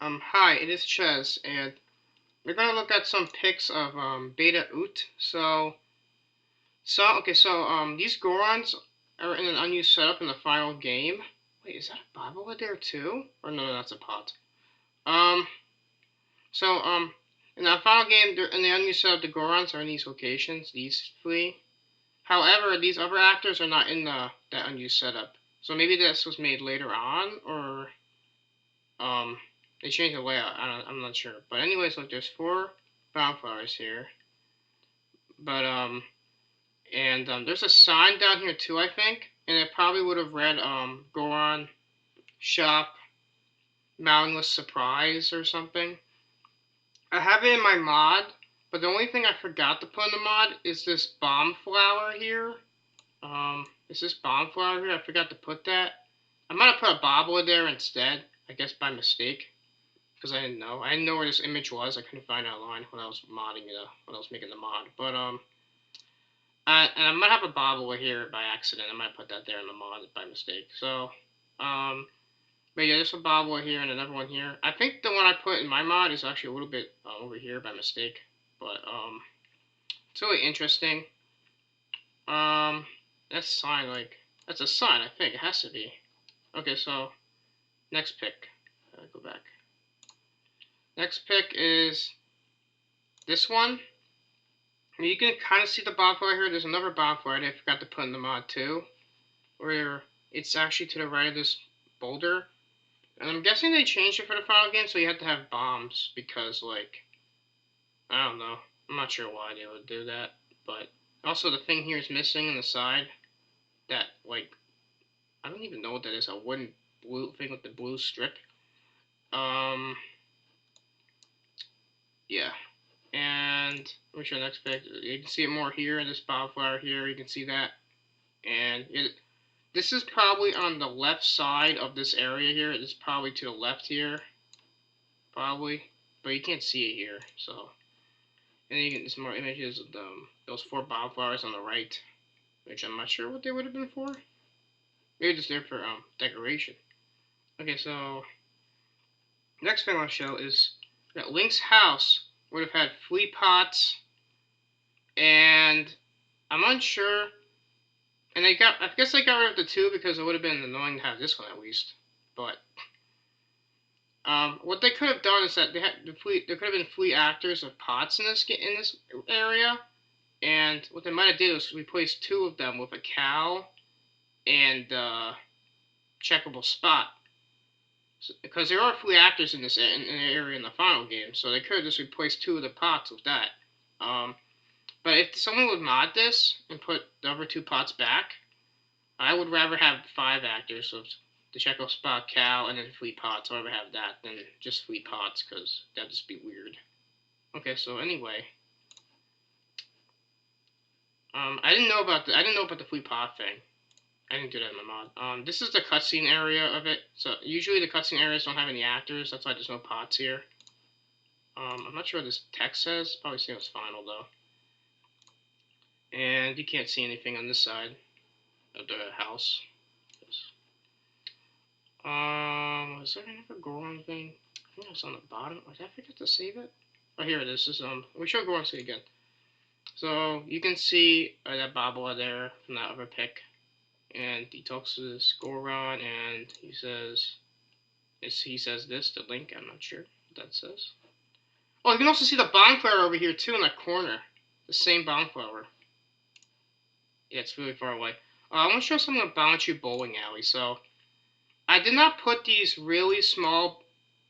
Hi, it is Ches, and we're gonna look at some pics of Beta Oot. These Gorons are in an unused setup in the final game. Wait, is that a bobblehead there too? Or no, that's a pot. Um, so in the final game, in the unused setup, the Gorons are in these locations, these three. However, these other actors are not in that unused setup. So maybe this was made later on, or um, they changed the layout. I'm not sure. But anyways, look, there's 4 bonfires here. But there's a sign down here too, I think, and it probably would have read Goron Shop Mountainless Surprise or something. I have it in my mod, but the only thing I forgot to put in the mod is this bomb flower here. Is this bomb flower here? I forgot to put that. I might have put a bobblehead there instead, I guess by mistake. Because I didn't know. I didn't know where this image was. I couldn't find it online when I was modding it, when I was making the mod. But and I might have a bobblehead here by accident. I might put that there in the mod by mistake. So, but yeah, there's a bobblehead here and another one here. I think the one I put in my mod is actually a little bit over here by mistake. But it's really interesting. That's a sign, that's a sign. I think it has to be. Okay, so next pick. Go back. Next pick is this one. You can kind of see the bonfire here. There's another bonfire that I forgot to put in the mod too, where it's actually to the right of this boulder. And I'm guessing they changed it for the final game, so you have to have bombs because, I don't know. I'm not sure why they would do that. But also the thing here is missing on the side. That, I don't even know what that is. A wooden blue thing with the blue strip. Yeah. And let me show the next pic. You can see it more here in this bonfire here. You can see that. And this is probably on the left side of this area here. It's probably to the left here. Probably. But you can't see it here. So. And you get some more images of those 4 bonfires on the right. Which I'm not sure what they would have been for. Maybe just there for decoration. Okay, so next thing I'll show is that Link's house would have had flea pots, and I'm unsure. And I guess they got rid of the 2 because it would have been annoying to have this one at least. But what they could have done is that there could have been flea actors with pots in this area, and what they might have did was replace 2 of them with a cow and checkable spot. Because there are flea actors in this in the area in the final game, so they could have just replaced 2 of the pots with that. But if someone would mod this and put the other 2 pots back, I would rather have 5 actors, so the checkable spot, cow, and then flea pots. I'd rather have that than just flea pots, because that'd just be weird. Okay, so anyway, I didn't know about the flea pot thing. I didn't do that in my mod. This is the cutscene area of it. So usually the cutscene areas don't have any actors. That's why there's no pots here. I'm not sure what this text says. Probably saying it's final though. And you can't see anything on this side of the house. Was there another Goron thing? I think it was on the bottom. Did I forget to save it? Oh, here it is. We show Goron again. So you can see that bobblehead there from that other pic. And he talks to this Goron, and he says this to Link. I'm not sure what that says. Oh, you can also see the bonfire over here too in that corner. The same bonfire. Yeah, it's really far away. I want to show something about Bombchu Bowling Alley. So, I did not put these really small.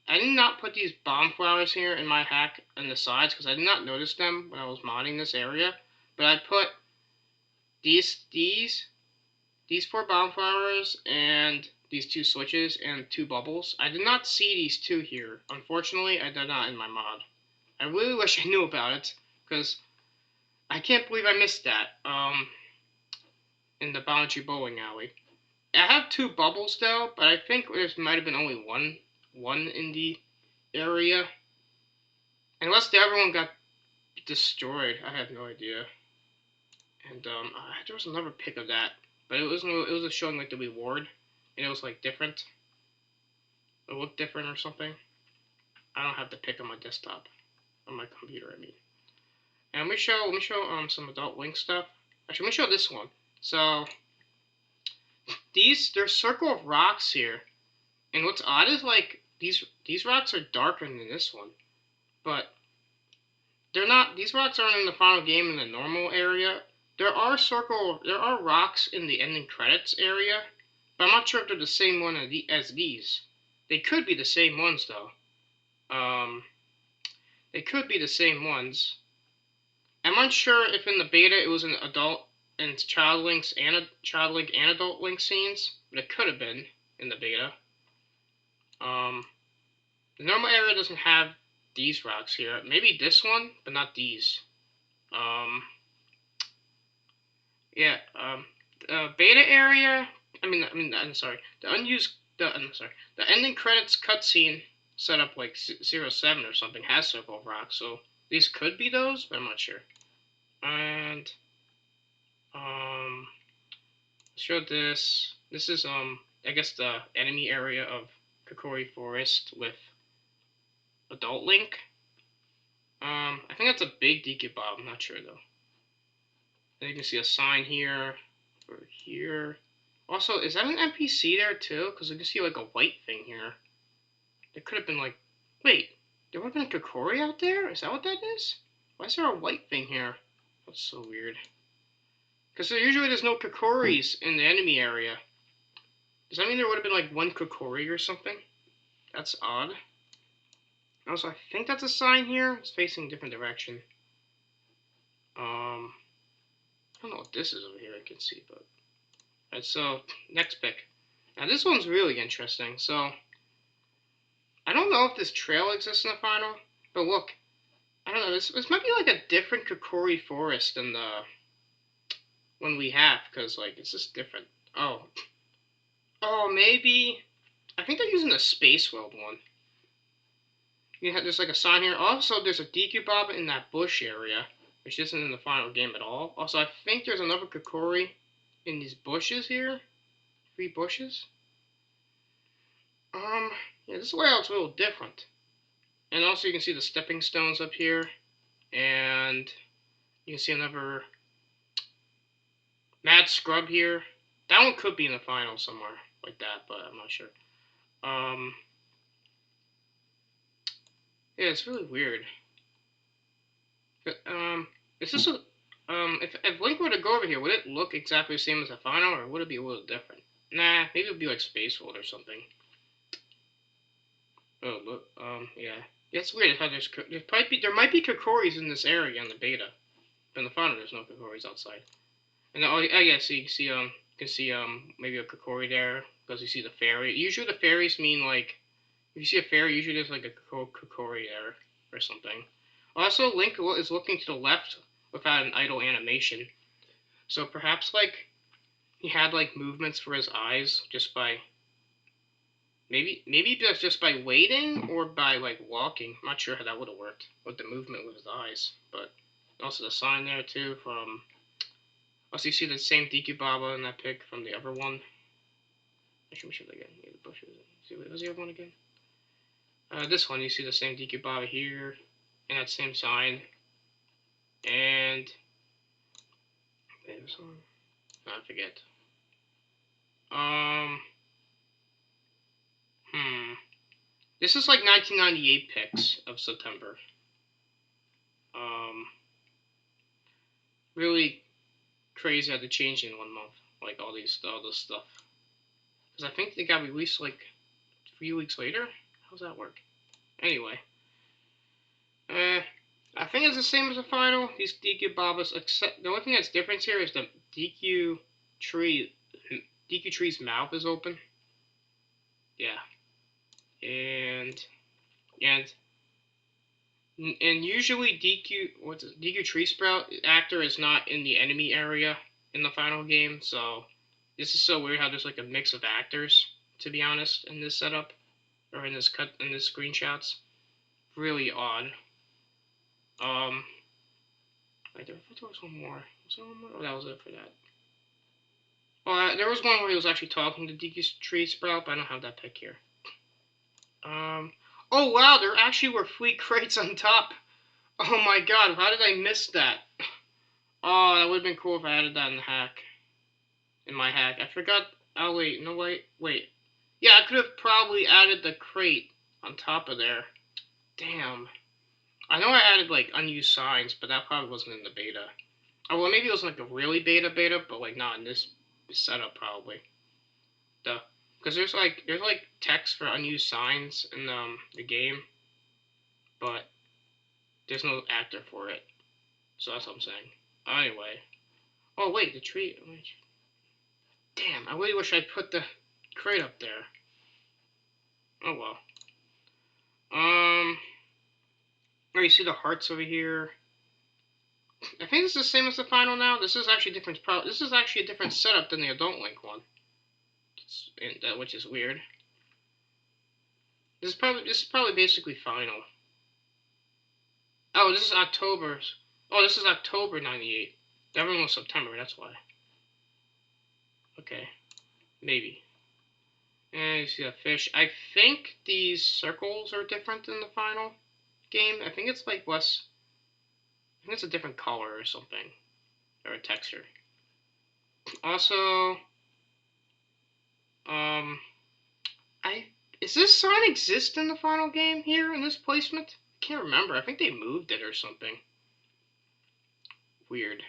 I did not put these bonfires here in my hack on the sides because I did not notice them when I was modding this area. But I put these 4 bonfires and these 2 switches and 2 bubbles. I did not see these 2 here. Unfortunately, I did not in my mod. I really wish I knew about it, because I can't believe I missed that in the Bombchu Bowling Alley. I have 2 bubbles though, but I think there might have been only one in the area. Unless the other one got destroyed, I have no idea. And there was another pic of that. But it was just showing the reward, and it was different. It looked different or something. I don't have the pic on my desktop, on my computer. I mean, and let me show some Adult Link stuff. Actually, let me show this one. So there's circle of rocks here, and what's odd is like these rocks are darker than this one, but they're not. These rocks aren't in the final game in the normal area. There are rocks in the ending credits area, but I'm not sure if they're the same one as these. They could be the same ones though. They could be the same ones. I'm unsure if in the beta it was an adult and child link and adult link scenes, but it could have been in the beta. The normal area doesn't have these rocks here. Maybe this one, but not these. Yeah. Beta area. I'm sorry. The ending credits cutscene set up like 07 or something has circle of rocks, so these could be those, but I'm not sure. And show this. This is I guess the enemy area of Kokiri Forest with Adult Link. I think that's a big Deku Bob. I'm not sure though. And you can see a sign here or here. Also, is that an NPC there too? Because you can see like a white thing here. There could have been like, wait, there would have been a Kokiri out there? Is that what that is? Why is there a white thing here? That's so weird. Because usually there's no Kokiris in the enemy area. Does that mean there would have been like one Kokiri or something? That's odd. Also, I think that's a sign here. It's facing a different direction. I don't know what this is over here. I can see, but alright. So next pick. Now this one's really interesting. So I don't know if this trail exists in the final, but look, I don't know. This might be like a different Kokiri Forest than the one we have, because like it's just different. Oh, maybe. I think they're using the Spaceworld one. There's like a sign here. Also, there's a Deku Bob in that bush area, which isn't in the final game at all. Also, I think there's another Kokiri in these bushes here. 3 bushes. Yeah, this layout's a little different. And also, you can see the stepping stones up here, and you can see another Mad Scrub here. That one could be in the final somewhere like that, but I'm not sure. Yeah, it's really weird. Is this a if Link were to go over here, would it look exactly the same as the final, or would it be a little different? Nah, maybe it would be like Spaceworld or something. Oh, look, yeah. Yeah, it's weird how there might be Kokiris in this area in the beta, but in the final there's no Kokiris outside. And yeah, so you can see maybe a Kokiri there because you see the fairy. Usually the fairies mean like if you see a fairy, usually there's like a Kokiri there or something. Also, Link is looking to the left without an idle animation, so perhaps like he had like movements for his eyes just by maybe just by waiting or by like walking. I'm not sure how that would have worked with the movement with his eyes, but also the sign there too from. Also, you see the same Deku Baba in that pic from the other one. Actually, let me show that again. Yeah, the bushes. See, what was the other one again? This one, you see the same Deku Baba here, and that same sign. And this one, I forget. This is like 1998 pics of September. Really crazy how they changed in 1 month, like all this stuff. Because I think they got released like 3 weeks later. How's that work? Anyway, I think it's the same as the final. These Deku Babas, except the only thing that's different here is the Deku Tree's mouth is open. Yeah, and usually Deku Tree Sprout actor is not in the enemy area in the final game, so this is so weird how there's like a mix of actors, to be honest, in this setup or in this screenshots. Really odd. Wait, there was one more. Was there one more? Oh, that was it for that. Well, there was one where he was actually talking to Deku Tree Sprout, but I don't have that pic here. Oh wow, there actually were free crates on top. Oh my god, how did I miss that? Oh, that would have been cool if I added that in the hack. In my hack. I forgot. Oh wait, no wait. Yeah, I could have probably added the crate on top of there. Damn. I know I added like unused signs, but that probably wasn't in the beta. Oh well, maybe it was like a really beta, but like not in this setup probably. Duh. Because there's like text for unused signs in the game, but there's no actor for it. So that's what I'm saying. Anyway. Oh wait, the tree. Damn, I really wish I put the crate up there. Oh well. Oh, you see the hearts over here. I think this is the same as the final now. This is actually different. This is actually a different setup than the Adult Link one, which is weird. This is probably basically final. Oh, this is October. Oh, this is October '98. That one was September. That's why. Okay, maybe. And you see a fish. I think these circles are different than the final game. I think it's like less. I think it's a different color or something, or a texture. Also, does this sign exist in the final game here in this placement? I can't remember. I think they moved it or something. Weird.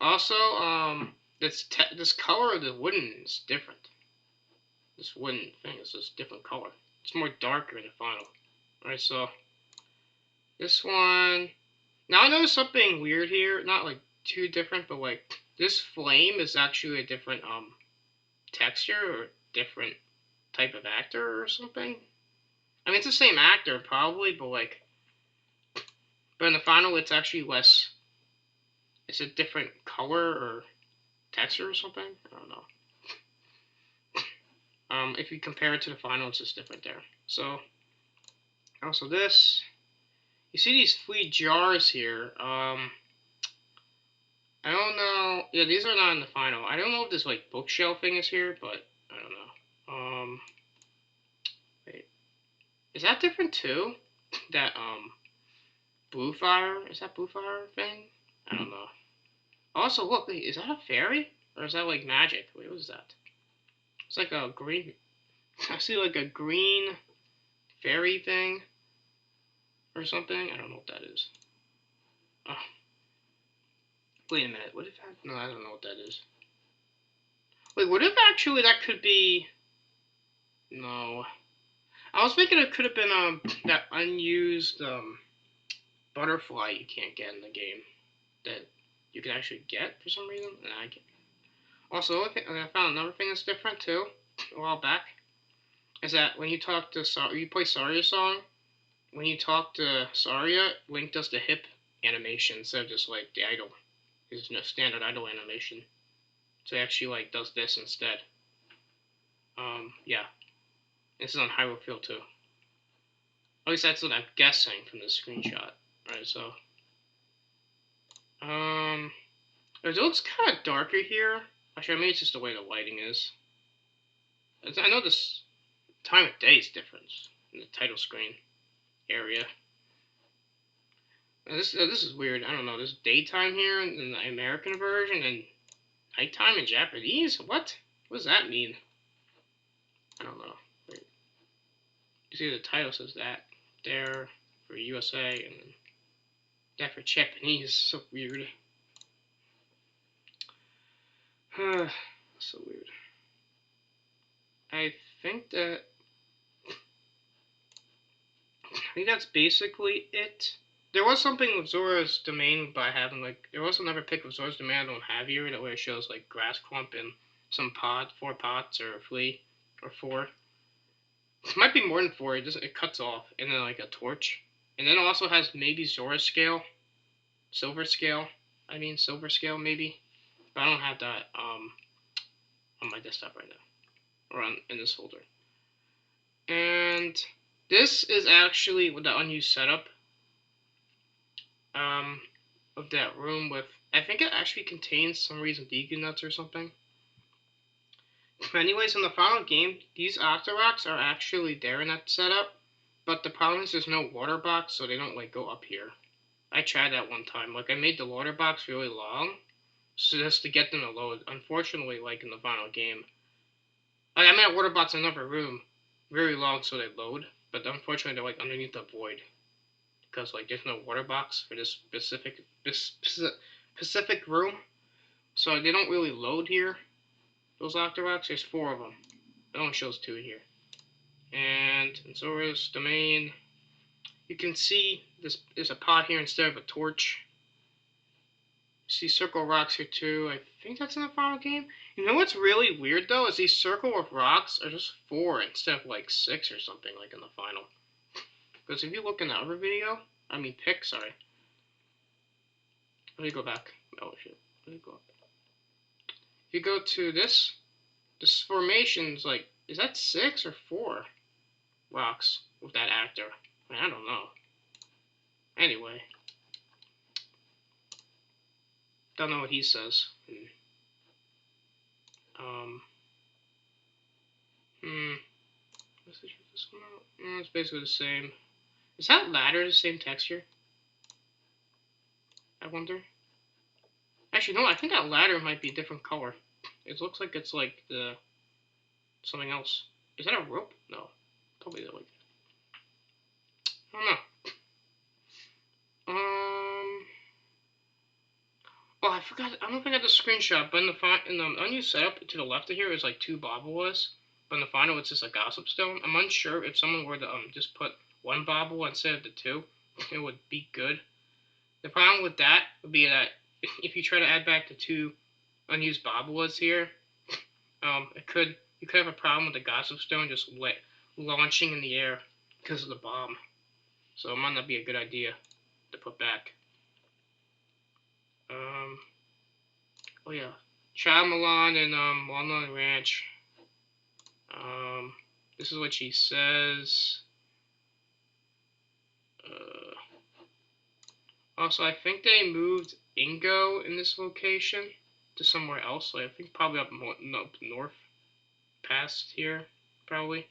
Also, this color of the wooden is different. This wooden thing is just different color. It's more darker in the final. Alright, so this one. Now I noticed something weird here. Not like too different, but like this flame is actually a different texture or different type of actor or something. I mean, it's the same actor probably, but in the final it's actually less. It's a different color or texture or something. I don't know. If you compare it to the final, it's just different there. So, also this, you see these 3 jars here. I don't know. Yeah, these are not in the final. I don't know if this like bookshelf thing is here, but I don't know. Wait, is that different too? That blue fire, is that blue fire thing? I don't know. Also, look, wait, is that a fairy or is that like magic? Wait, what is that? It's like a green. I see like a green fairy thing or something. I don't know what that is. Oh. Wait a minute. What if that? No, I don't know what that is. Wait, what if actually that could be? No. I was thinking it could have been that unused butterfly you can't get in the game that you can actually get for some reason. And I can. Also, I found another thing that's different too. A while back, is that when you talk to you play Saria's song. When you talk to Saria, Link does the hip animation instead of just like the idol. His standard idol animation. So he actually like does this instead. Yeah. This is on Hyrule Field too. At least that's what I'm guessing from the screenshot. Alright, so it looks kind of darker here. Actually, maybe it's just the way the lighting is. I know this time of day is different in the title screen area. This is weird. I don't know. There's daytime here in the American version and nighttime in Japanese. What? What does that mean? I don't know. Wait. You see the title says that there for USA and then that for Japanese. So weird. So weird. I think that's basically it. There was something with Zora's Domain by having like there was another pic of Zora's Domain I don't have here that where it shows like grass clump and some 4 pots or a flea or 4. It might be more than 4. It cuts off and then like a torch, and then it also has maybe Zora scale, silver scale. Silver scale maybe, but I don't have that on my desktop right now or in this folder. And this is actually with the unused setup of that room with, I think it actually contains some reason Deku nuts or something. Anyways, in the final game, these Octoroks are actually there in that setup. But the problem is there's no water box, so they don't like go up here. I tried that one time. Like I made the water box really long, so just to get them to load. Unfortunately, like in the final game, like, I made a water box in another room, very long, so they load. But unfortunately, they're like underneath the void because like there's no water box for this specific room, so they don't really load here. Those Octoroks, there's 4 of them. It only shows 2 here. And in Zora's domain, you can see this. There's a pot here instead of a torch. You see circle rocks here too. I think that's in the final game. You know what's really weird though is these circle of rocks are just 4 instead of like 6 or something like in the final. Because if you look in the other video, I mean pic, sorry. Let me go back. Oh shit. Let me go up. If you go to this formation's like, is that 6 or 4 rocks with that actor? I don't know. Anyway. Don't know what he says. Let's check this one out. It's basically the same. Is that ladder the same texture? I wonder. Actually, no, I think that ladder might be a different color. It looks like it's like the something else. Is that a rope? No. Probably like. I don't know. Oh, I forgot. I don't know if I got the screenshot, but in the unused setup to the left of here is like 2 Bobolas, but in the final it's just a gossip stone. I'm unsure if someone were to just put 1 Bobola instead of the 2, it would be good. The problem with that would be that if you try to add back the 2 unused Bobolas here, you could have a problem with the gossip stone just launching in the air because of the bomb. So it might not be a good idea to put back. Oh yeah, Child Milan and Walnut Ranch. This is what she says. Also, I think they moved Ingo in this location to somewhere else. Like, I think probably up north, past here, probably.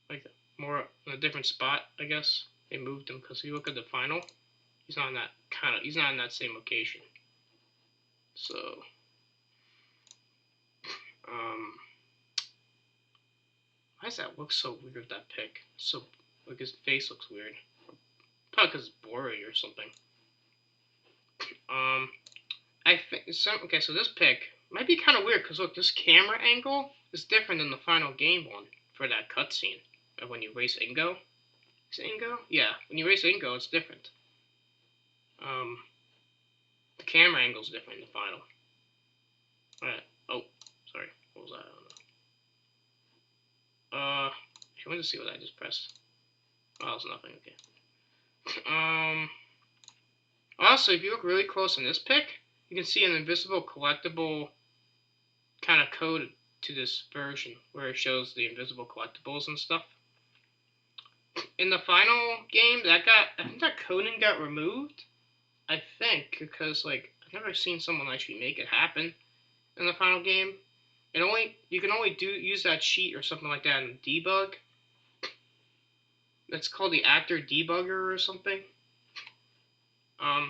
Like more in a different spot, I guess. They moved him because if you look at the final, he's not in that same location. So, why does that look so weird with that pic? So, like his face looks weird. Probably because it's blurry or something. I think okay. So this pic might be kind of weird because look, this camera angle is different than the final game one for that cutscene of when you race Ingo. Is it Ingo? Yeah, when you race Ingo, it's different. The camera angle is different in the final. Alright. Oh, sorry. What was that? I wanted to see what I just pressed. Oh, it's nothing. Okay. Also, if you look really close in this pic, you can see an invisible collectible kind of code to this version where it shows the invisible collectibles and stuff. In the final game, I think that coding got removed. I think because like I've never seen someone actually make it happen in the final game. You can only use that cheat or something like that in debug. That's called the actor debugger or something.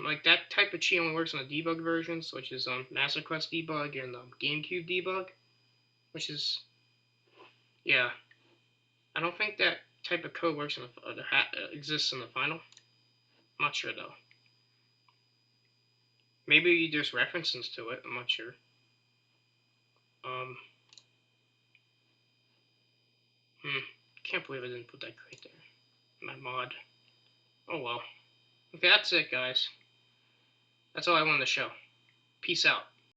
Like that type of cheat only works on the debug versions, which is Master Quest debug and GameCube debug, which is yeah. I don't think that type of code works exists in the final. I'm not sure though. Maybe there's references to it. I'm not sure. Can't believe I didn't put that crate there. My mod. Oh well. Okay, that's it, guys. That's all I wanted to show. Peace out.